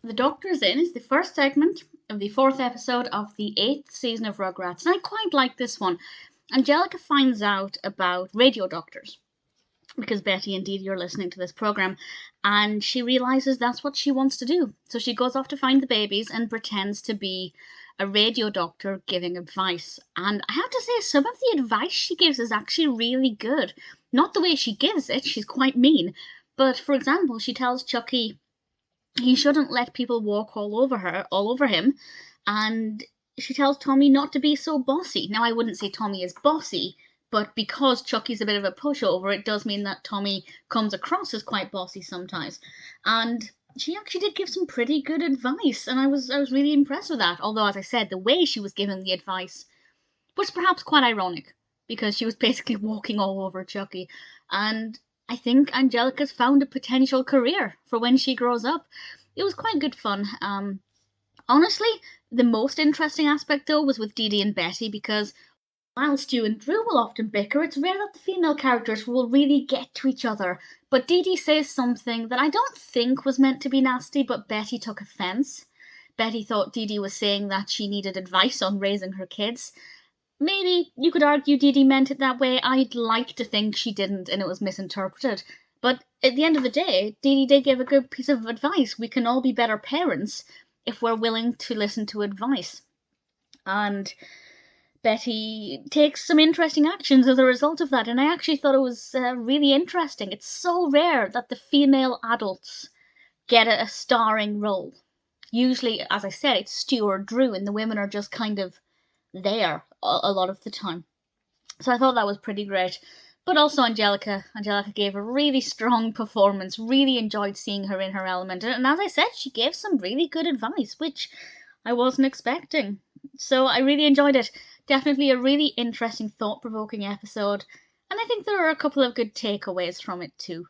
The Doctor's In is the first segment of the fourth episode of the eighth season of Rugrats, and I quite like this one. Angelica finds out about radio doctors because Betty and Didi are listening to this program, and she realizes that's what she wants to do. So she goes off to find the babies and pretends to be a radio doctor giving advice. And I have to say, some of the advice she gives is actually really good. Not the way she gives it, she's quite mean. But for example, she tells Chuckie he shouldn't let people walk all over him, and she tells Tommy not to be so bossy. Now, I wouldn't say Tommy is bossy, but because Chuckie's a bit of a pushover, it does mean that Tommy comes across as quite bossy sometimes. And she actually did give some pretty good advice, and I was really impressed with that. Although, as I said, the way she was giving the advice was perhaps quite ironic, because she was basically walking all over Chuckie. And I think Angelica's found a potential career for when she grows up. It was quite good fun. Honestly, the most interesting aspect though was with Didi and Betty, because while Stu and Drew will often bicker, it's rare that the female characters will really get to each other. But Didi says something that I don't think was meant to be nasty, but Betty took offence. Betty thought Didi was saying that she needed advice on raising her kids. Maybe you could argue Didi meant it that way. I'd like to think she didn't and it was misinterpreted. But at the end of the day, Didi did give a good piece of advice. We can all be better parents if we're willing to listen to advice. And Betty takes some interesting actions as a result of that, and I actually thought it was really interesting. It's so rare that the female adults get a starring role. Usually, as I said, it's Stu or Drew, and the women are just kind of there a lot of the time. So I thought that was pretty great. But also Angelica gave a really strong performance. Really enjoyed seeing her in her element. And as I said, she gave some really good advice, which I wasn't expecting. So I really enjoyed it. Definitely a really interesting, thought-provoking episode. And I think there are a couple of good takeaways from it too.